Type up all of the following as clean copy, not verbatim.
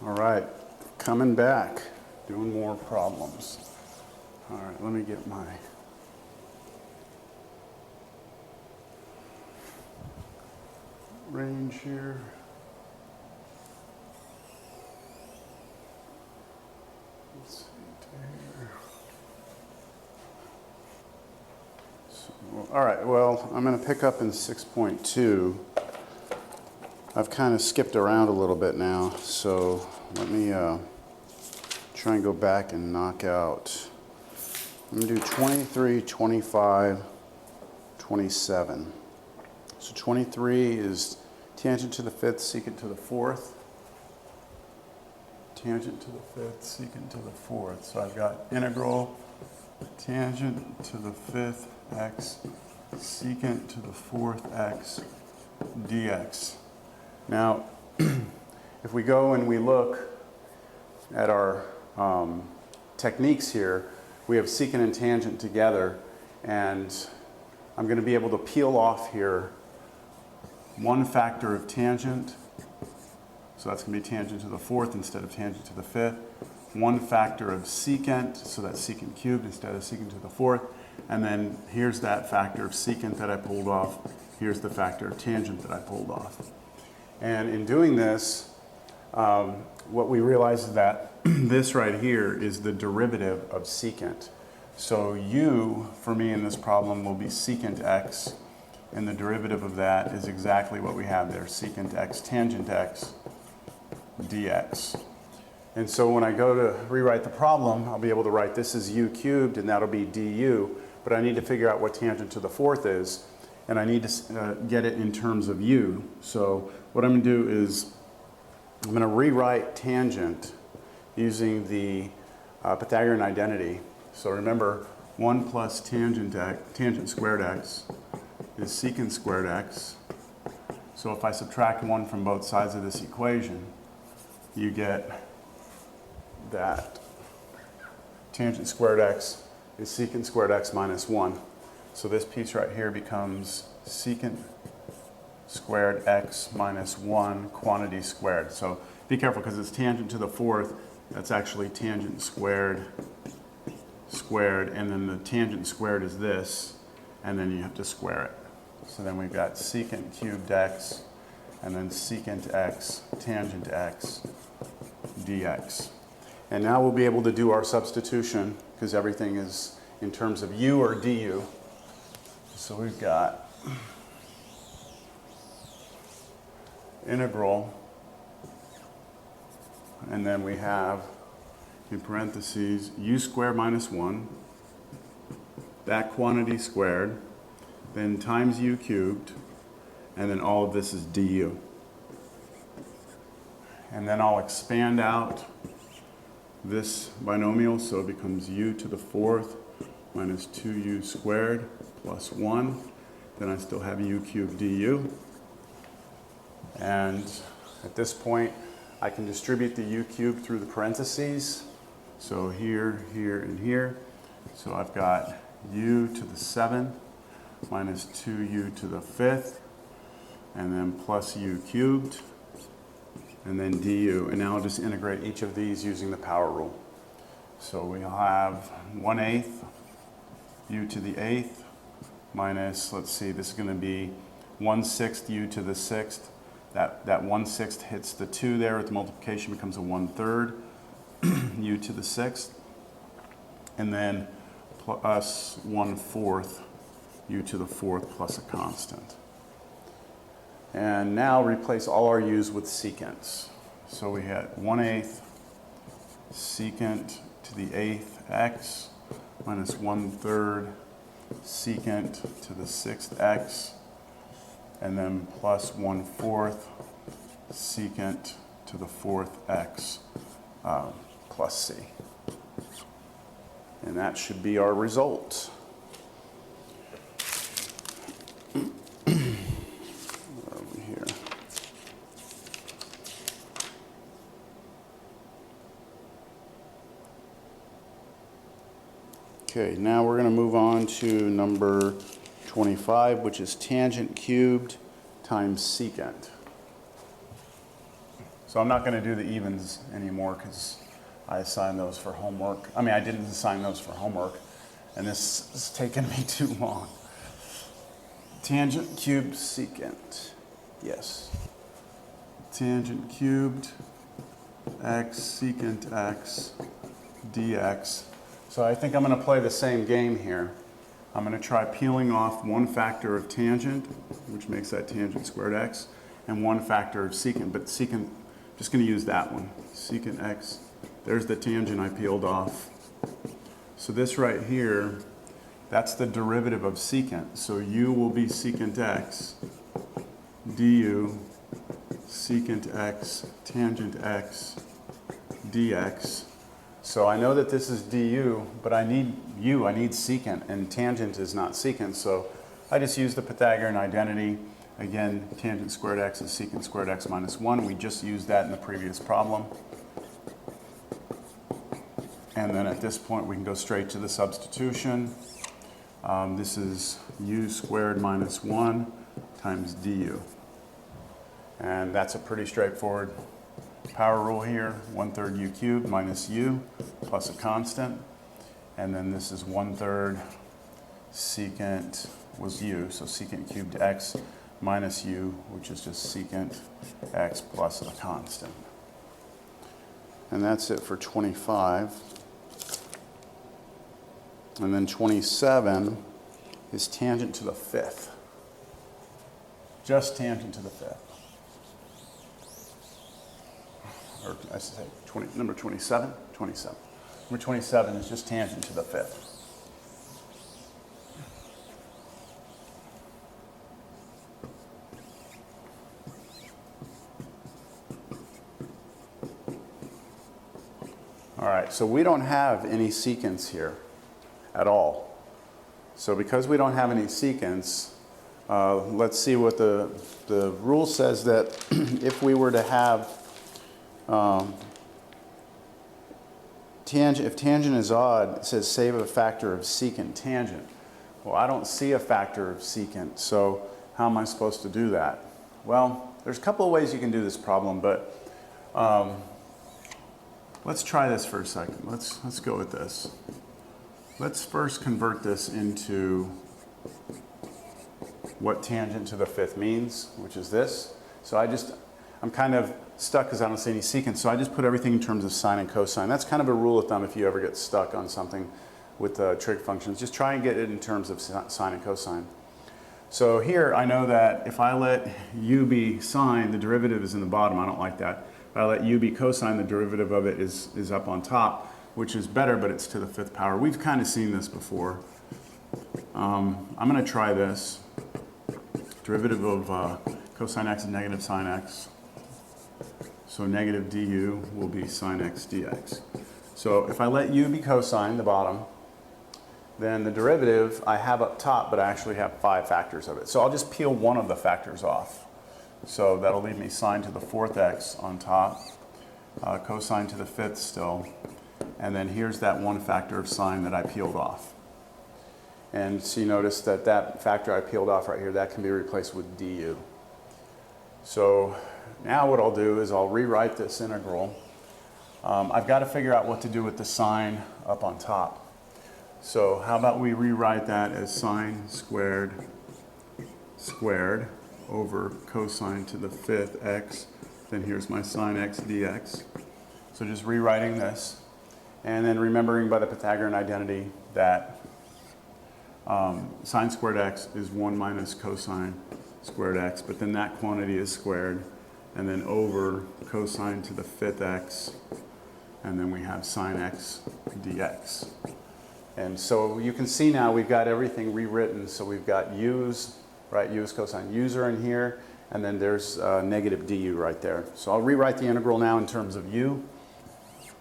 All right, coming back, doing more problems. All right, let me get my range here. Let's see here. So, all right, well, I'm going to pick up in 6.2. I've kind of skipped around a little bit now, so let me try and go back and knock out. I'm going to do 23, 25, 27. So 23 is tangent to the fifth, secant to the fourth. Tangent to the fifth, secant to the fourth. So I've got integral tangent to the fifth x, secant to the fourth x dx. Now, if we go and we look at our techniques here, we have secant and tangent together, and I'm going to be able to peel off here one factor of tangent, so that's going to be tangent to the fourth instead of tangent to the fifth, one factor of secant, so that's secant cubed instead of secant to the fourth, and then here's that factor of secant that I pulled off, here's the factor of tangent that I pulled off. And in doing this, what we realize is that this right here is the derivative of secant. So u, for me in this problem, will be secant x, and the derivative of that is exactly what we have there, secant x tangent x dx. And so when I go to rewrite the problem, I'll be able to write this as u cubed, and that'll be du, but I need to figure out what tangent to the fourth is, and I need to get it in terms of u. So what I'm going to do is I'm going to rewrite tangent using the Pythagorean identity. So remember, 1 plus tangent squared x is secant squared x. So if I subtract 1 from both sides of this equation, you get that tangent squared x is secant squared x minus 1. So this piece right here becomes secant squared x minus 1 quantity squared. So be careful because it's tangent to the fourth. That's actually tangent squared, and then the tangent squared is this, and then you have to square it. So then we've got secant cubed x, and then secant x tangent x dx. And now we'll be able to do our substitution because everything is in terms of u or du. So we've got integral, and then we have in parentheses u squared minus 1, that quantity squared, then times u cubed, and then all of this is du. And then I'll expand out this binomial, so it becomes u to the fourth minus 2u squared plus 1. Then I still have u cubed du. And at this point, I can distribute the u cubed through the parentheses. So here, here, and here. So I've got u to the 7th minus 2u to the 5th, and then plus u cubed, and then du. And now I'll just integrate each of these using the power rule. So we'll have 1/8 u to the 8th minus, let's see, this is going to be 1/6 u to the 6th. That 1/6 hits the 2 there with the multiplication, becomes a 1/3 u to the 6th, and then plus 1/4 u to the 4th plus a constant. And now replace all our u's with secants. So we had 1/8 secant to the 8th x minus 1/3 secant to the 6th x, and then plus 1/4 secant to the 4th x plus c. And that should be our result. Over here. Okay, now we're going to move on to number 25, which is tangent cubed times secant. So I'm not going to do the evens anymore because I assigned those for homework. I mean, I didn't assign those for homework, and this is taking me too long. Tangent cubed secant. Yes. Tangent cubed x secant x dx. So I think I'm going to play the same game here. I'm going to try peeling off one factor of tangent, which makes that tangent squared x, and one factor of secant. But secant, just going to use that one. Secant x. There's the tangent I peeled off. So this right here, that's the derivative of secant. So u will be secant x, du, secant x, tangent x, dx. So I know that this is du, but I need u, I need secant, and tangent is not secant. So I just use the Pythagorean identity. Again, tangent squared x is secant squared x minus 1. We just used that in the previous problem. And then at this point, we can go straight to the substitution. This is u squared minus 1 times du. And that's a pretty straightforward power rule here. 1/3 u cubed minus u plus a constant. And then this is 1/3 secant was u, so secant cubed x minus u, which is just secant x plus a constant. And that's it for 25. And then 27 is tangent to the fifth. Just tangent to the fifth. Or I should say number 27? 27. Number 27 is just tangent to the fifth. All right, so we don't have any secants here at all. So because we don't have any secants, let's see what the rule says that if we were to have tangent, if tangent is odd, it says save a factor of secant tangent. Well, I don't see a factor of secant, so how am I supposed to do that? Well, there's a couple of ways you can do this problem, but let's try this for a second. Let's go with this. Let's first convert this into what tangent to the fifth means, which is this. So I'm kind of stuck because I don't see any secant, so I just put everything in terms of sine and cosine. That's kind of a rule of thumb if you ever get stuck on something with trig functions. Just try and get it in terms of sine and cosine. So here I know that if I let u be sine, the derivative is in the bottom. I don't like that. If I let u be cosine, the derivative of it is up on top, which is better, but it's to the fifth power. We've kind of seen this before. I'm going to try this. Derivative of cosine x is negative sine x. So negative du will be sine x dx. So if I let u be cosine, the bottom, then the derivative I have up top, but I actually have 5 factors of it. So I'll just peel one of the factors off. So that'll leave me sine to the 4th x on top, cosine to the 5th still. And then here's that one factor of sine that I peeled off. And so you notice that that factor I peeled off right here, that can be replaced with du. So now what I'll do is I'll rewrite this integral. I've got to figure out what to do with the sine up on top. So how about we rewrite that as sine squared over cosine to the 5th x. Then here's my sine x dx. So just rewriting this. And then remembering by the Pythagorean identity that sine squared x is 1 minus cosine squared x, but then that quantity is squared, and then over cosine to the 5th x, and then we have sine x dx. And so you can see now we've got everything rewritten. So we've got u's, right, u is cosine. U's are in here, and then there's negative du right there. So I'll rewrite the integral now in terms of u.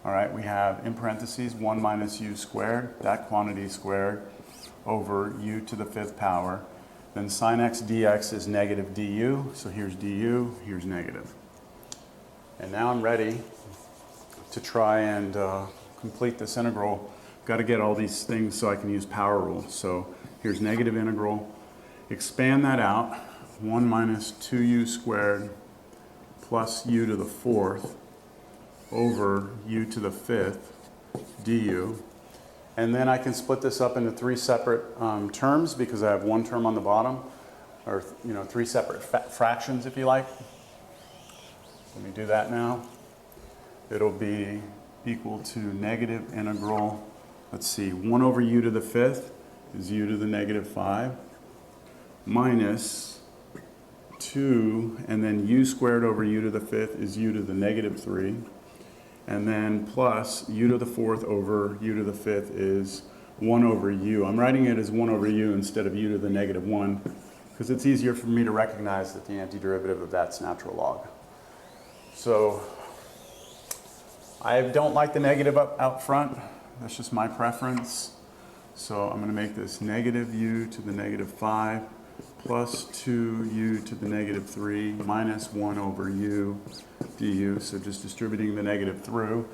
All right, we have in parentheses 1 minus u squared, that quantity squared, over u to the 5th power. Then sine x dx is negative du, so here's du, here's negative. And now I'm ready to try and complete this integral. Got to get all these things so I can use power rule. So here's negative integral. Expand that out, 1 minus 2u squared plus u to the fourth over u to the fifth du. And then I can split this up into three separate terms because I have one term on the bottom, or three separate fractions if you like. Let me do that now. It'll be equal to negative integral, let's see, 1 over u to the fifth is u to the negative 5 minus 2, and then u squared over u to the fifth is u to the negative 3, and then plus u to the fourth over u to the fifth is 1 over u. I'm writing it as 1 over u instead of u to the negative 1 because it's easier for me to recognize that the antiderivative of that's natural log. So I don't like the negative up out front. That's just my preference. So I'm going to make this negative u to the negative 5 plus 2u to the negative 3 minus 1 over u du. So just distributing the negative through.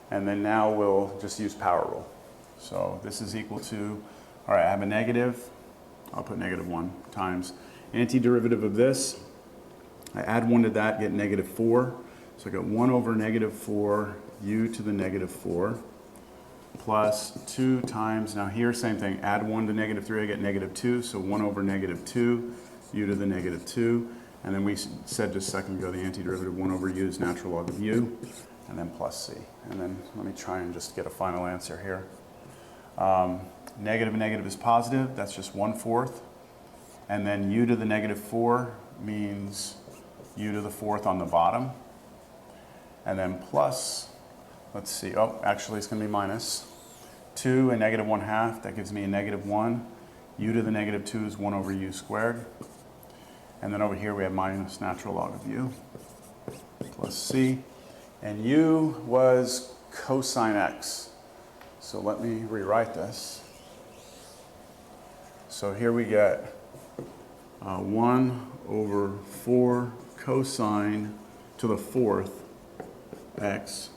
And then now we'll just use power rule. So this is equal to, all right, I have a negative. I'll put negative 1 times antiderivative of this. I add 1 to that, get negative 4. So I got 1 over negative 4 u to the negative 4 plus 2 times, now here same thing, add 1 to negative 3, I get negative 2, so 1 over negative 2 u to the negative 2. And then we said just a second ago the antiderivative 1 over u is natural log of u, and then plus c. And then let me try and just get a final answer here. Negative and negative is positive, that's just 1/4. And then u to the negative 4 means u to the fourth on the bottom. And then plus, let's see, oh, actually it's going to be minus 2 and negative 1/2, that gives me a negative 1. U to the negative 2 is 1 over u squared. And then over here we have minus natural log of u plus c. And u was cosine x. So let me rewrite this. So here we get 1 over 4 cosine to the fourth x,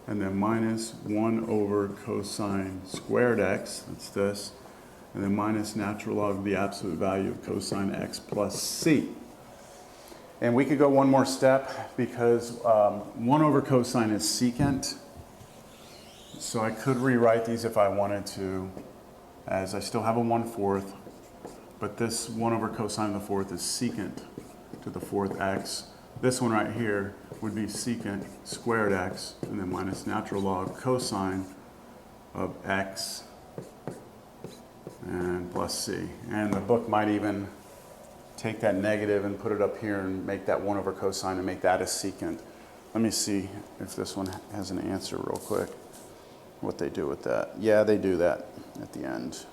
and then minus 1 over cosine squared x, that's this, and then minus natural log of the absolute value of cosine x plus c. And we could go one more step because 1 over cosine is secant. So I could rewrite these if I wanted to, as I still have a 1/4, but this 1 over cosine of the fourth is secant to the fourth x. This one right here would be secant squared x, and then minus natural log cosine of x and plus c. And the book might even take that negative and put it up here and make that 1 over cosine and make that a secant. Let me see if this one has an answer real quick, what they do with that. Yeah, they do that at the end.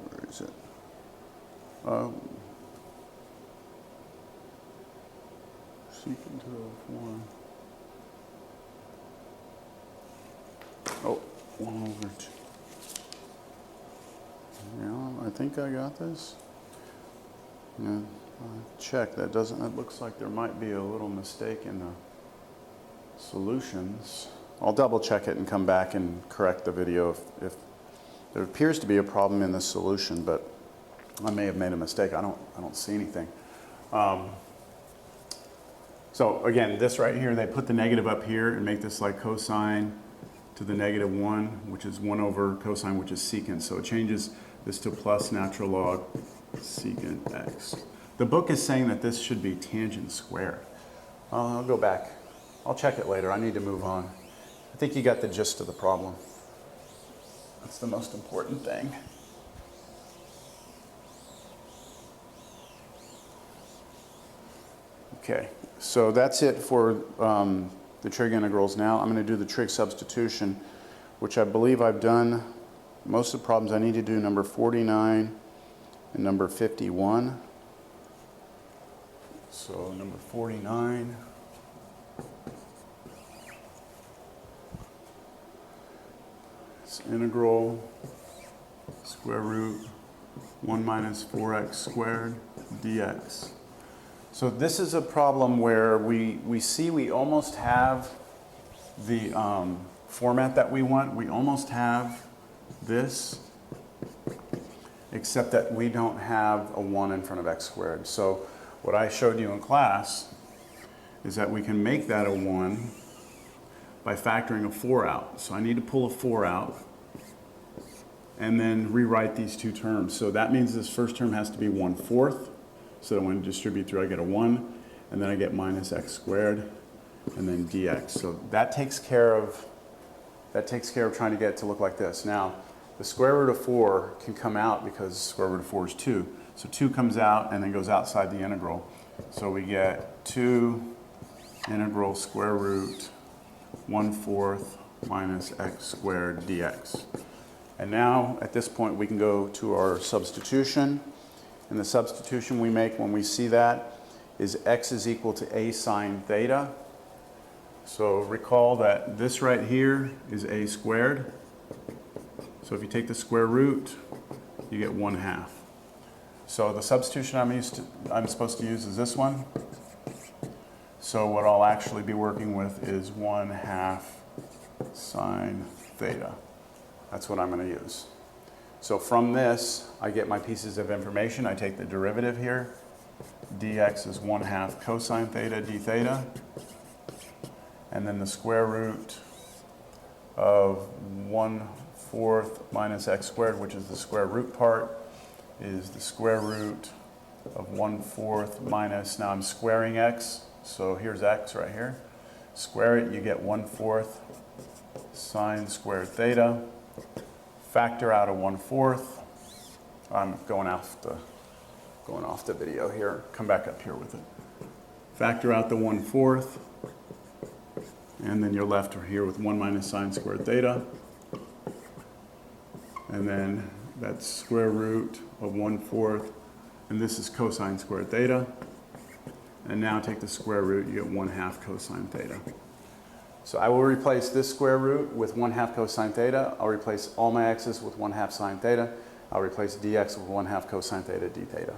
Where is it? Secant to the 4. Oh, 1 over 2. Yeah, I think I got this. Yeah, check. That doesn't. That looks like there might be a little mistake in the solutions. I'll double check it and come back and correct the video if there appears to be a problem in the solution, but I may have made a mistake. I don't see anything. So again, this right here, they put the negative up here and make this like cosine to the negative 1, which is 1 over cosine, which is secant. So it changes this to plus natural log secant x. The book is saying that this should be tangent squared. I'll go back. I'll check it later. I need to move on. I think you got the gist of the problem. That's the most important thing. Okay, so that's it for the trig integrals. Now I'm going to do the trig substitution, which I believe I've done most of the problems. I need to do number 49 and number 51. So number 49. It's integral square root 1 minus 4x squared dx. So this is a problem where we see we almost have the format that we want. We almost have this, except that we don't have a 1 in front of x squared. So what I showed you in class is that we can make that a 1 by factoring a 4 out. So I need to pull a 4 out and then rewrite these two terms. So that means this first term has to be 1/4. So that when I distribute through, I get a 1, and then I get minus x squared, and then dx. So that takes care of trying to get it to look like this. Now, the square root of 4 can come out because square root of 4 is 2. So 2 comes out and then goes outside the integral. So we get 2 integral square root 1/4 minus x squared dx. And now, at this point, we can go to our substitution. And the substitution we make when we see that is x is equal to a sine theta. So recall that this right here is a squared. So if you take the square root, you get 1/2. So the substitution I'm supposed to use is this one. So what I'll actually be working with is 1/2 sine theta. That's what I'm going to use. So from this, I get my pieces of information. I take the derivative here. dx is 1/2 cosine theta d theta. And then the square root of 1/4 minus x squared, which is the square root part, is the square root of 1/4 minus, now I'm squaring x, so here's x right here. Square it, you get 1/4 sine squared theta. Factor out a 1/4. I'm going off the video here. Come back up here with it. Factor out the 1/4. And then you're left here with 1 minus sine squared theta. And then that's square root of 1/4. And this is cosine squared theta. And now take the square root, you get 1/2 cosine theta. So I will replace this square root with 1/2 cosine theta. I'll replace all my x's with 1/2 sine theta. I'll replace dx with 1/2 cosine theta d theta.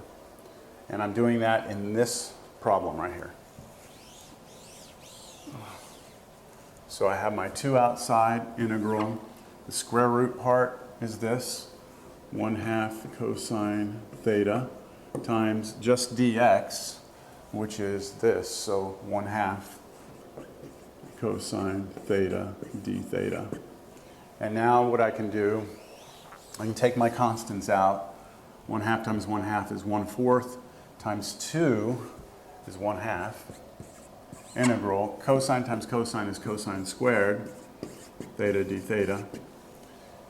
And I'm doing that in this problem right here. So I have my 2 outside integral. The square root part is this, 1/2 cosine theta times just dx, which is this, so 1/2 cosine theta d theta. And now what I can do, I can take my constants out. 1/2 times 1/2 is 1/4, times 2 is 1/2. Integral, cosine times cosine is cosine squared, theta d theta.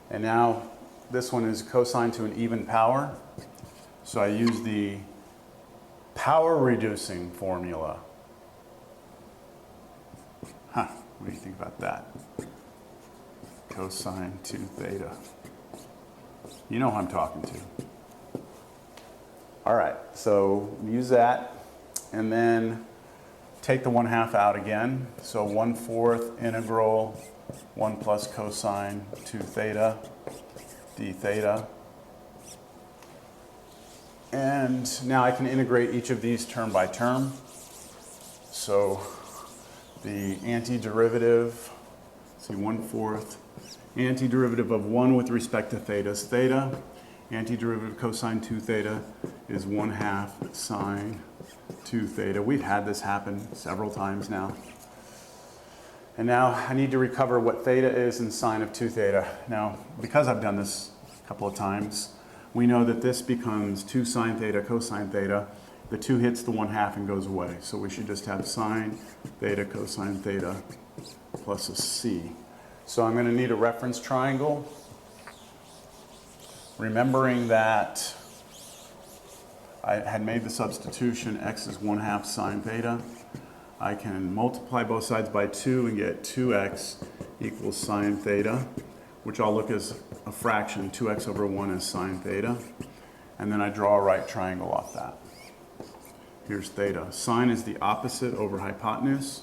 And now this one is cosine to an even power. So I use the power reducing formula. What do you think about that? Cosine to theta. You know who I'm talking to. All right, so use that, and then take the 1/2 out again. So 1/4 integral 1 plus cosine 2 theta d theta. And now I can integrate each of these term by term. So the antiderivative, see 1/4, antiderivative of 1 with respect to theta is theta. Antiderivative cosine 2 theta is 1/2 sine 2 theta. We've had this happen several times now. And now I need to recover what theta is in sine of 2 theta. Now, because I've done this a couple of times, we know that this becomes 2 sine theta cosine theta. The 2 hits the 1/2 and goes away. So we should just have sine theta cosine theta plus a c. So I'm going to need a reference triangle. Remembering that I had made the substitution, x is 1/2 sine theta. I can multiply both sides by 2 and get 2x equals sine theta, which I'll look as a fraction. 2x over 1 is sine theta. And then I draw a right triangle off that. Here's theta. Sine is the opposite over hypotenuse,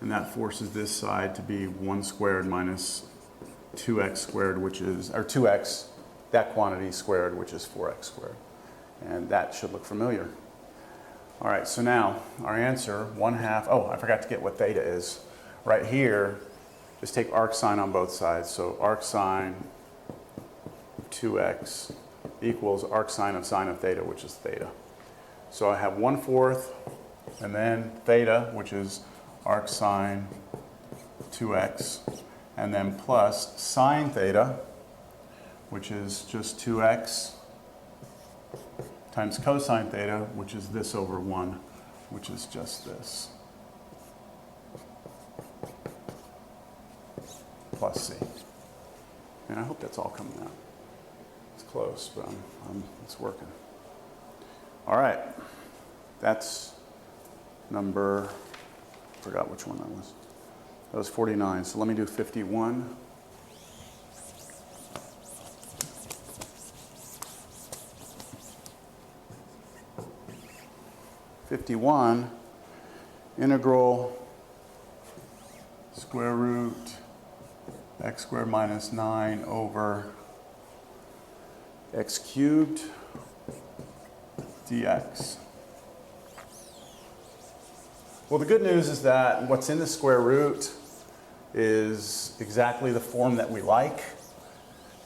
and that forces this side to be 1 squared minus 2x squared, which is, or 2x, that quantity squared, which is 4x squared. And that should look familiar. All right, so now our answer, 1/2, oh, I forgot to get what theta is. Right here, just take arc sine on both sides. So arc sine of 2x equals arc sine of theta, which is theta. So I have 1/4 and then theta, which is arc sine 2x, and then plus sine theta, which is just 2x, times cosine theta, which is this over 1, which is just this, plus c. And I hope that's all coming out. It's close, but it's working. All right, that's number, forgot which one that was. That was 49, so let me do 51. Integral square root x squared minus 9 over x cubed dx. Well, the good news is that what's in the square root is exactly the form that we like.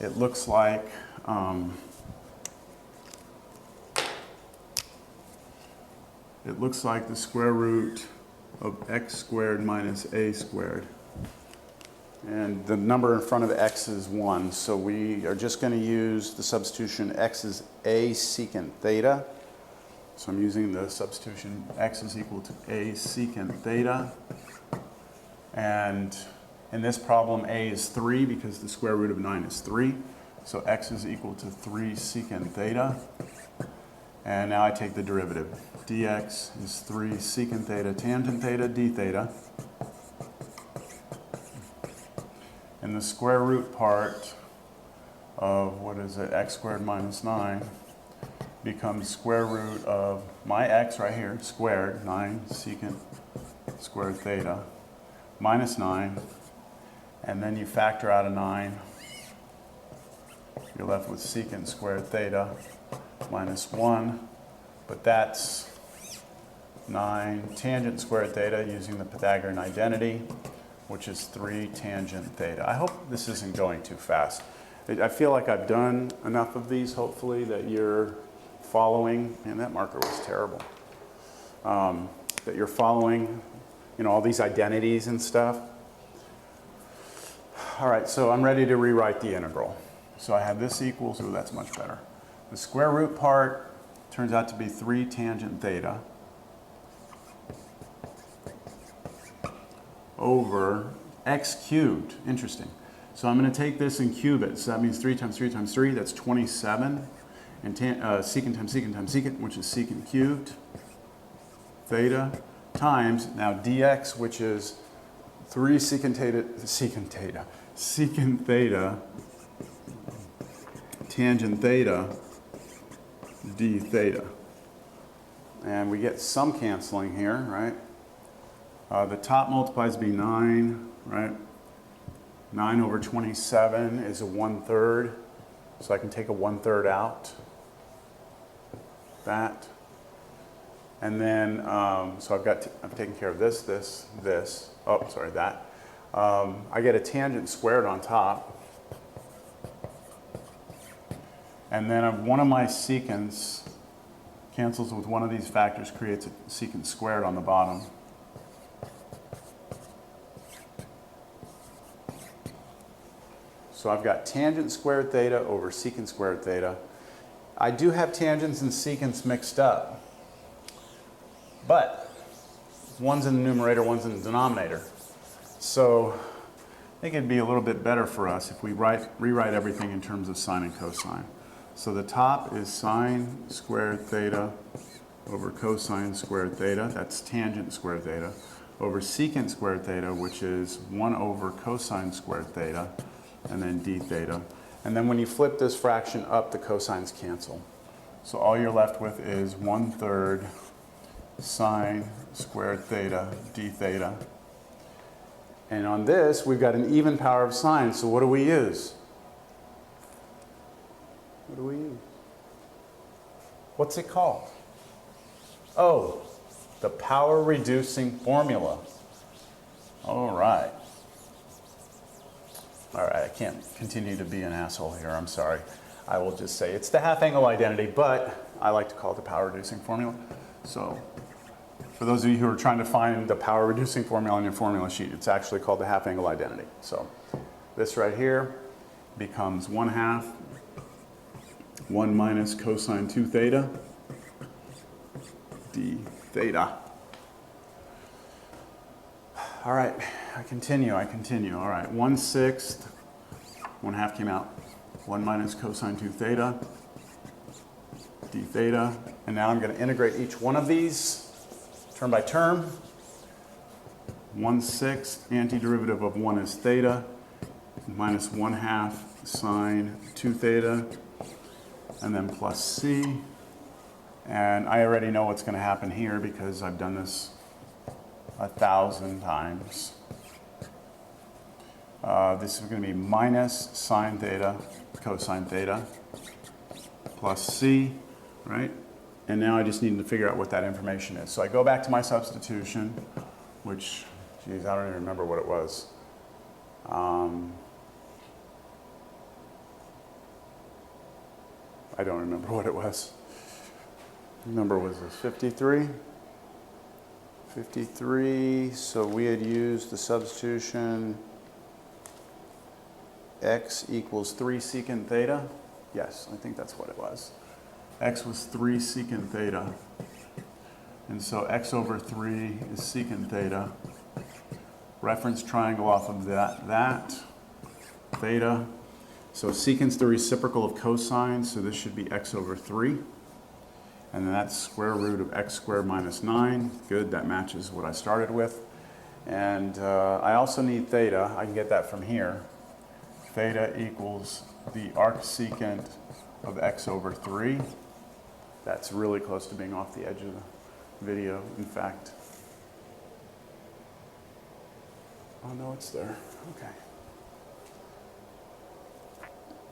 It looks like the square root of x squared minus a squared. And the number in front of x is 1, so we are just going to use the substitution x is a secant theta. So I'm using the substitution x is equal to a secant theta. And in this problem, a is 3 because the square root of 9 is 3. So x is equal to 3 secant theta. And now I take the derivative. Dx is 3 secant theta tangent theta d theta. And the square root part of, what is it, x squared minus 9 becomes square root of my x right here, squared, 9 secant squared theta, minus 9. And then you factor out a 9. You're left with secant squared theta minus 1. But that's 9 tangent squared theta using the Pythagorean identity, which is 3 tangent theta. I hope this isn't going too fast. I feel like I've done enough of these, hopefully, that you're following, and that marker was terrible, that you're following, all these identities and stuff. All right, so I'm ready to rewrite the integral. So I have this equals, ooh, that's much better. The square root part turns out to be 3 tangent theta over x cubed. Interesting. So I'm going to take this and cube it. So that means 3 times 3 times 3, that's 27. And secant times secant times secant, which is secant cubed theta, times, now dx, which is 3 secant theta tangent theta d theta. And we get some canceling here, right? The top multiplies to be 9, right? 9 over 27 is a 1/3, so I can take a 1/3 out. That. And then, so I've taken care of this. Oh, sorry, that. I get a tangent squared on top. And then one of my secants cancels with one of these factors, creates a secant squared on the bottom. So I've got tangent squared theta over secant squared theta. I do have tangents and secants mixed up, but one's in the numerator, one's in the denominator. So I think it'd be a little bit better for us if we rewrite everything in terms of sine and cosine. So the top is sine squared theta over cosine squared theta, that's tangent squared theta, over secant squared theta, which is 1 over cosine squared theta, and then d theta. And then when you flip this fraction up, the cosines cancel. So all you're left with is 1/3 sine squared theta d theta. And on this, we've got an even power of sine, so what do we use? What do we use? What's it called? Oh, the power reducing formula. All right. All right, I can't continue to be an asshole here, I'm sorry. I will just say it's the half angle identity, but I like to call it the power reducing formula. So for those of you who are trying to find the power reducing formula on your formula sheet, it's actually called the half angle identity. So this right here becomes 1/2 1 minus cosine 2 theta d theta. All right, I continue. All right, 1/6, 1/2 came out. 1 minus cosine 2 theta d theta. And now I'm going to integrate each one of these term by term. 1/6 antiderivative of 1 is theta, minus 1/2 sine 2 theta, and then plus c. And I already know what's going to happen here because I've done this 1,000 times. This is going to be minus sine theta cosine theta plus c, right? And now I just need to figure out what that information is. So I go back to my substitution, which, geez, I don't even remember what it was. I don't remember what it was. The number was 53. 53, so we had used the substitution x equals 3 secant theta. Yes, I think that's what it was. X was 3 secant theta. And so x over 3 is secant theta. Reference triangle off of that theta. So secant's the reciprocal of cosine, so this should be x over 3. And then that's square root of x squared minus 9. Good, that matches what I started with. And I also need theta. I can get that from here. Theta equals the arcsecant of x over 3. That's really close to being off the edge of the video, in fact. Oh no, it's there. Okay.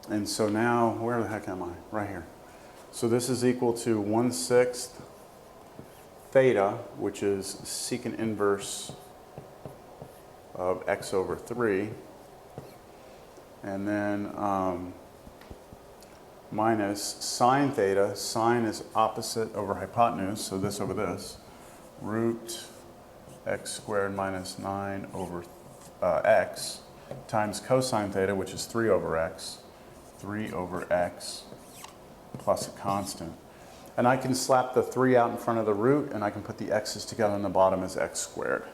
And so now, where the heck am I? Right here. So this is equal to 1/6 theta, which is secant inverse of x over 3. And then minus sine theta. Sine is opposite over hypotenuse, so this over this. Root x squared minus 9 over x times cosine theta, which is 3 over x. 3 over x plus a constant. And I can slap the 3 out in front of the root, and I can put the x's together on the bottom as x squared.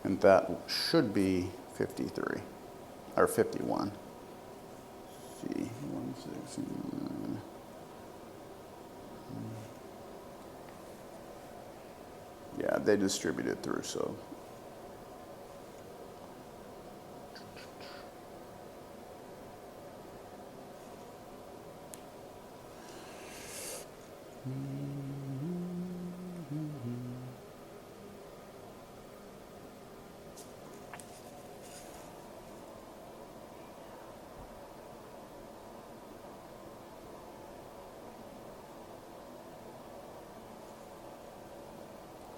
And that should be 53, or 51. See, 1, 6, 9. Yeah, they distributed through, so.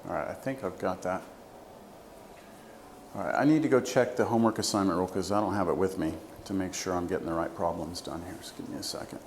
All right, I think I've got that. All right, I need to go check the homework assignment rule because I don't have it with me to make sure I'm getting the right problems done here. Just give me a second.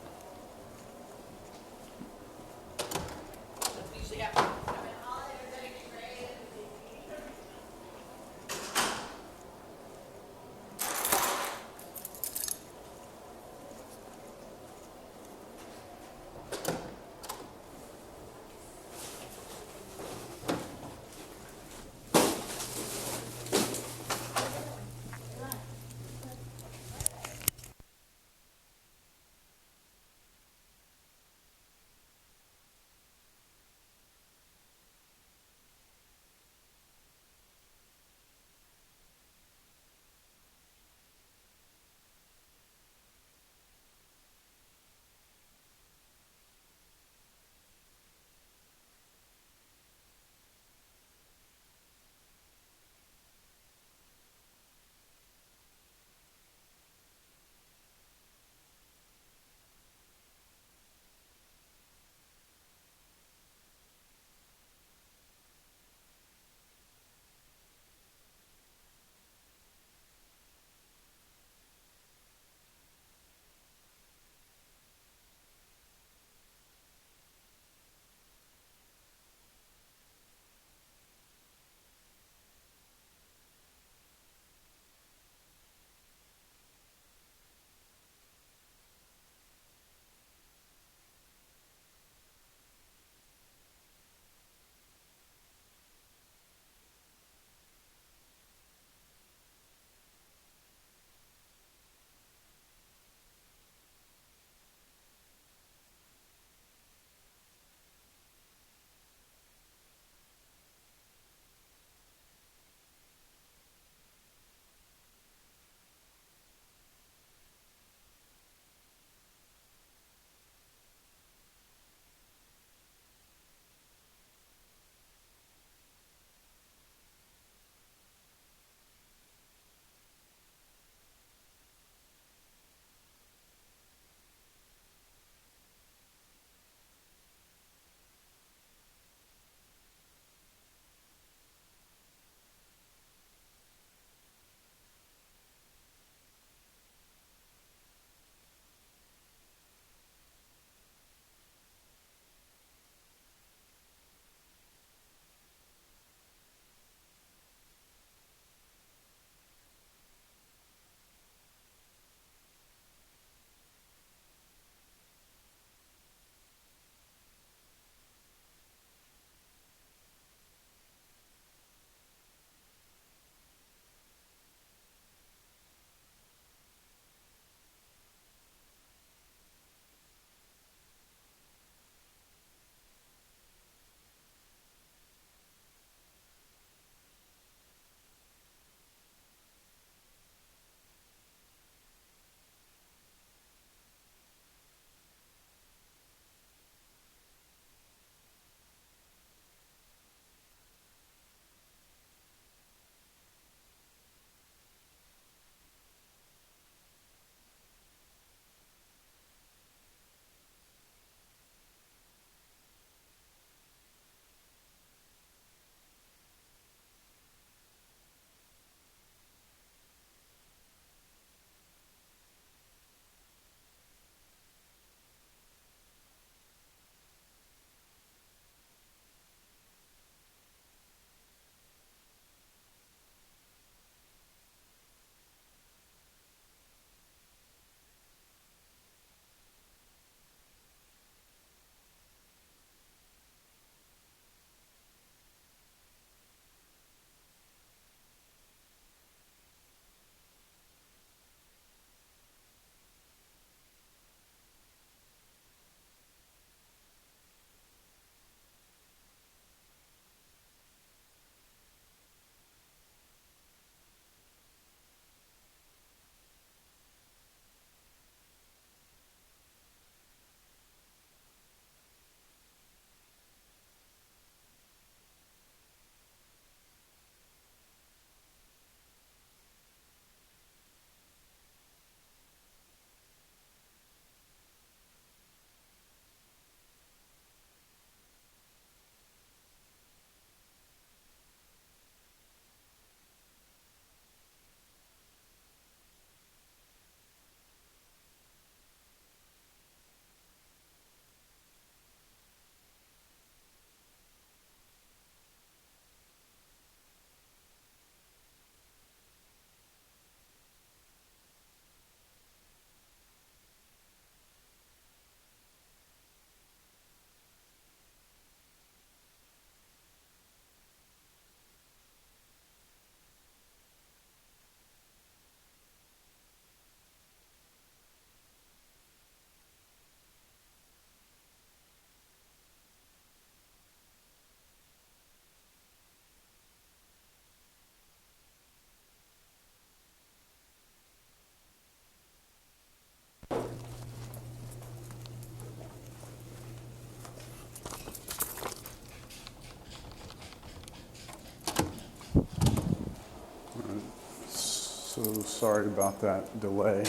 So sorry about that delay.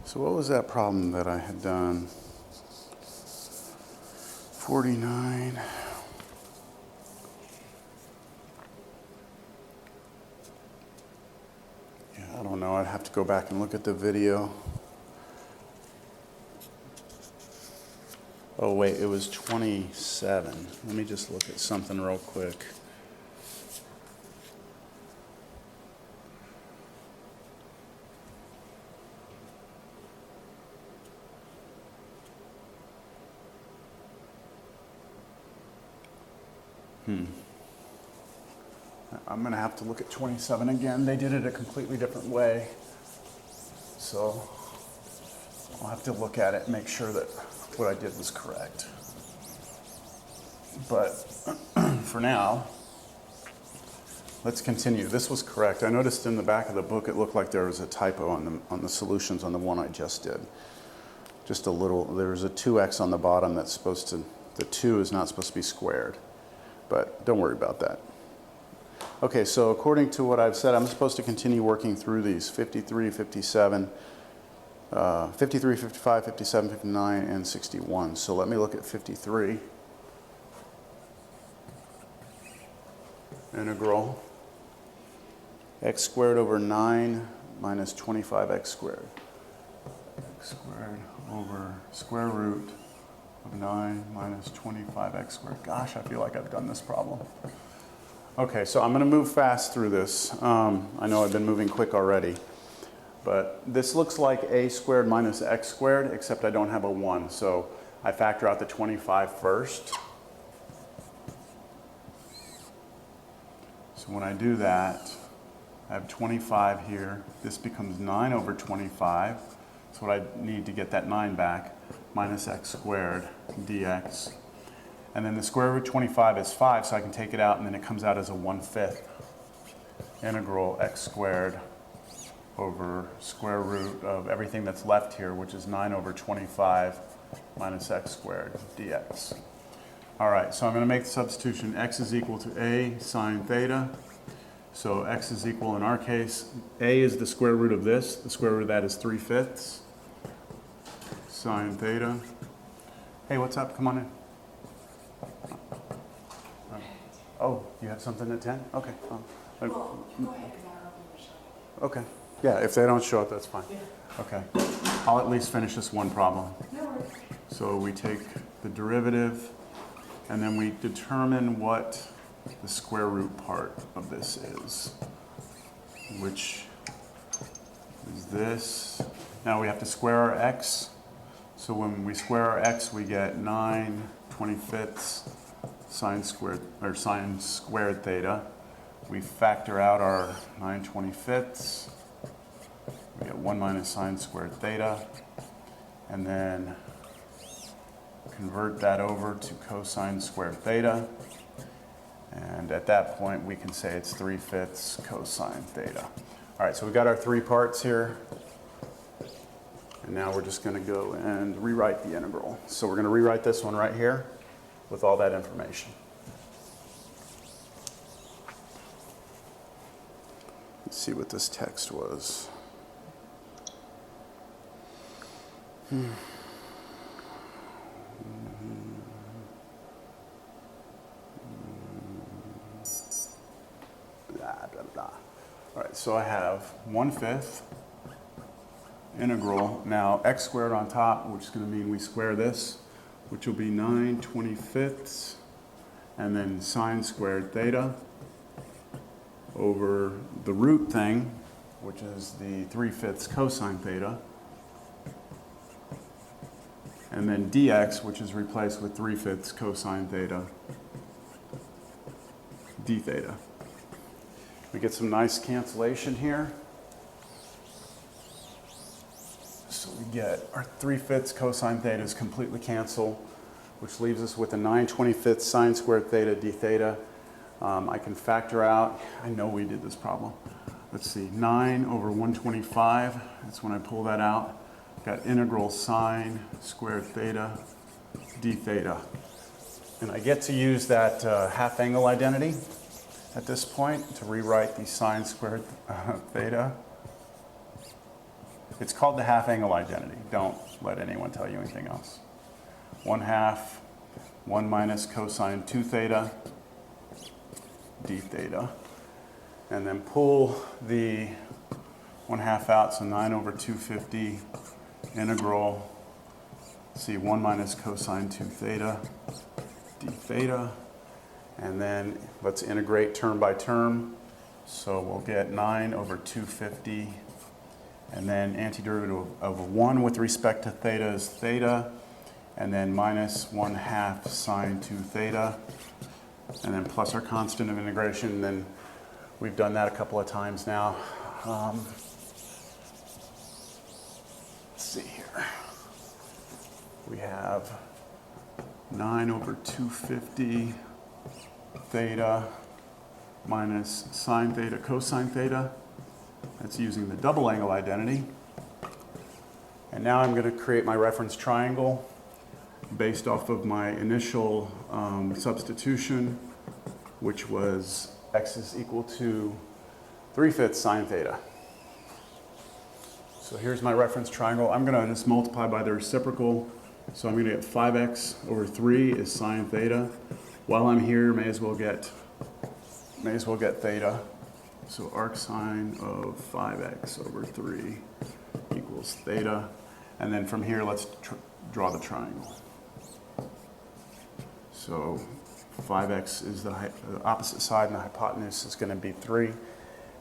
So what was that problem that I had done? 49. Yeah, I don't know. I'd have to go back and look at the video. Oh, wait, it was 27. Let me just look at something real quick. I'm going to have to look at 27 again. They did it a completely different way. So I'll have to look at it and make sure that what I did was correct. But for now, let's continue. This was correct. I noticed in the back of the book it looked like there was a typo on the solutions on the one I just did. Just a little, there's a 2x on the bottom that's supposed to, the 2 is not supposed to be squared. But don't worry about that. Okay, so according to what I've said, I'm supposed to continue working through these 53, 57, 53, 55, 57, 59, and 61. So let me look at 53. Integral x squared over 9 minus 25x squared. X squared over square root of 9 minus 25x squared. Gosh, I feel like I've done this problem. Okay, so I'm going to move fast through this. I know I've been moving quick already. But this looks like a squared minus x squared, except I don't have a 1. So I factor out the 25 first. So when I do that, I have 25 here. This becomes 9 over 25. That's what I need to get that 9 back, minus x squared dx. And then the square root of 25 is 5, so I can take it out, and then it comes out as a 1/5 integral x squared over square root of everything that's left here, which is 9 over 25 minus x squared dx. All right, so I'm going to make the substitution. X is equal to a sine theta. So x is equal, in our case, a is the square root of this. The square root of that is 3/5 sine theta. Hey, what's up? Come on in. Oh, you have something at 10? Okay. Well, go ahead, because I don't know show. Okay. Yeah, if they don't show up, that's fine. Yeah. Okay. I'll at least finish this one problem. No worries. So we take the derivative, and then we determine what the square root part of this is, which is this. Now we have to square our x. So when we square our x, we get 9/25 sine squared theta. We factor out our 9/25. We get 1 minus sine squared theta. And then convert that over to cosine squared theta. And at that point, we can say it's 3/5 cosine theta. All right, so we've got our 3 parts here. And now we're just going to go and rewrite the integral. So we're going to rewrite this one right here with all that information. Let's see what this text was. Blah, blah, blah. All right, so I have 1/5 integral. Now, x squared on top, which is going to mean we square this, which will be 9/25, and then sine squared theta over the root thing, which is the 3/5 cosine theta, and then dx, which is replaced with 3/5 cosine theta d theta. We get some nice cancellation here. So we get our 3/5 cosine theta is completely canceled, which leaves us with a 9/25 sine squared theta d theta. I can factor out, I know we did this problem. Let's see, 9 over 125, that's when I pull that out. Got integral sine squared theta d theta. And I get to use that half angle identity. at this point to rewrite the sine squared theta. It's called the half angle identity. Don't let anyone tell you anything else. 1/2, 1 minus cosine 2 theta, d theta. And then pull the 1/2 out, so 9 over 250 integral, see 1 minus cosine 2 theta, d theta. And then let's integrate term by term. So we'll get 9 over 250, and then antiderivative of 1 with respect to theta is theta, and then minus 1/2 sine 2 theta, and then plus our constant of integration. And then we've done that a couple of times now. Let's see here. We have 9 over 250 theta minus sine theta cosine theta. That's using the double angle identity. And now I'm going to create my reference triangle based off of my initial substitution, which was x is equal to 3/5 sine theta. So here's my reference triangle. I'm going to just multiply by the reciprocal. So I'm going to get 5x over 3 is sine theta. While I'm here, may as well get theta. So arc sine of 5x over 3 equals theta. And then from here, let's draw the triangle. So 5x is the opposite side, and the hypotenuse is going to be 3.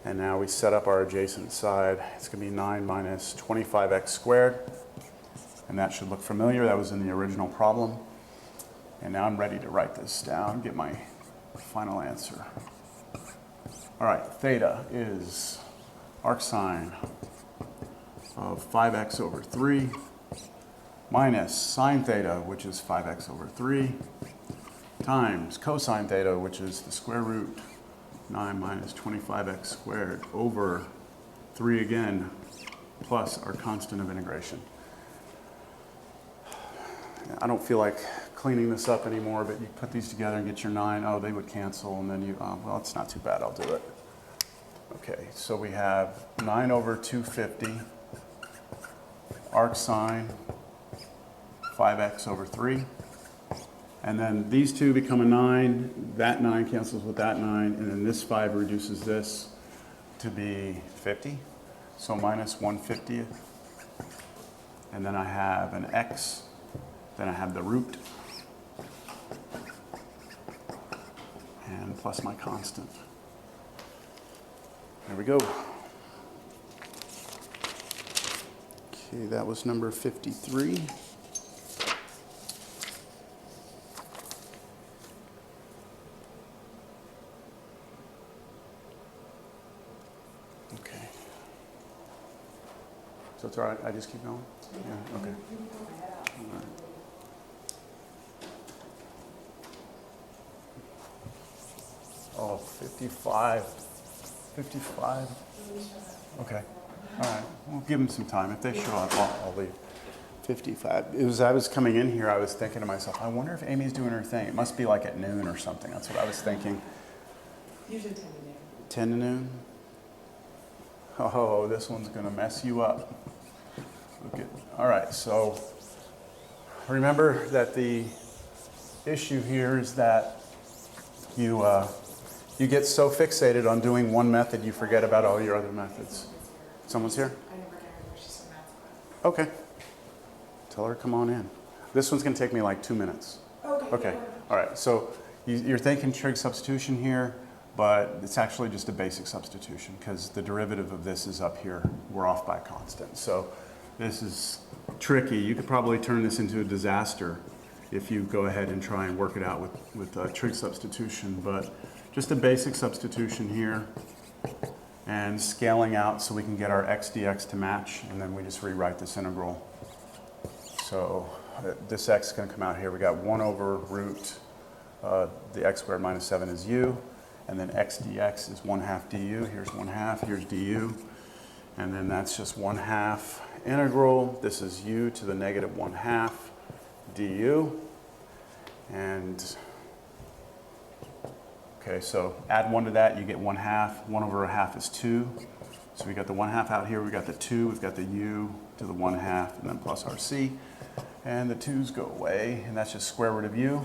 And now we set up our adjacent side. It's going to be 9 minus 25x squared. And that should look familiar. That was in the original problem. And now I'm ready to write this down, get my final answer. All right, theta is arc sine of 5x over 3 minus sine theta, which is 5x over 3, times cosine theta, which is the square root 9 minus 25x squared over 3 again, plus our constant of integration. I don't feel like cleaning this up anymore, but you put these together and get your 9. Oh, they would cancel, and then you, well, it's not too bad. I'll do it. Okay, so we have 9 over 250 arc sine 5x over 3. And then these two become a 9. That 9 cancels with that 9. And then this 5 reduces this to be 50. So minus 1/50th. And then I have an x. Then I have the root. And plus my constant. There we go. Okay, that was number 53. Okay. So it's all right, I just keep going? Yeah, okay. All right. Oh, 55. 55. Okay. All right. We'll give them some time. If they show up, I'll leave. 55. As I was coming in here, I was thinking to myself, I wonder if Amy's doing her thing. It must be like at noon or something. That's what I was thinking. Usually 10 to noon. 10 to noon? Oh, this one's going to mess you up. Look at. All right. So remember that the issue here is that you get so fixated on doing one method, you forget about all your other methods. Someone's here? I never got her. She's in math class. Okay. Tell her to come on in. This one's going to take me like 2 minutes. Okay. All right. So you're thinking trig substitution here, but it's actually just a basic substitution because the derivative of this is up here. We're off by a constant. So this is tricky. You could probably turn this into a disaster if you go ahead and try and work it out with trig substitution. But just a basic substitution here and scaling out so we can get our x dx to match, and then we just rewrite this integral. So this x is going to come out here. We got 1 over root the x squared minus 7 is u, and then x dx is 1/2 du. Here's 1/2, here's du, and then that's just 1/2 integral. This is u to the negative 1/2 du, and Okay, so add 1 to that, you get 1/2. 1 over a half is 2. So we got the 1/2 out here, we got the 2, we've got the u to the 1/2, and then plus our c. And the 2's go away, and that's just square root of u.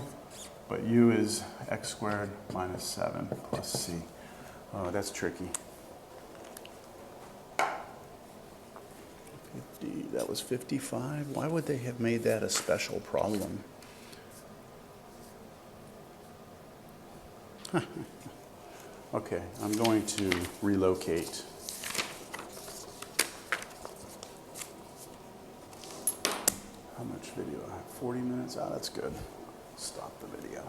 But u is x squared minus 7 plus c. Oh, that's tricky. 50, that was 55. Why would they have made that a special problem? Okay, I'm going to relocate. How much video? I have 40 minutes. Oh, that's good. Stop the video.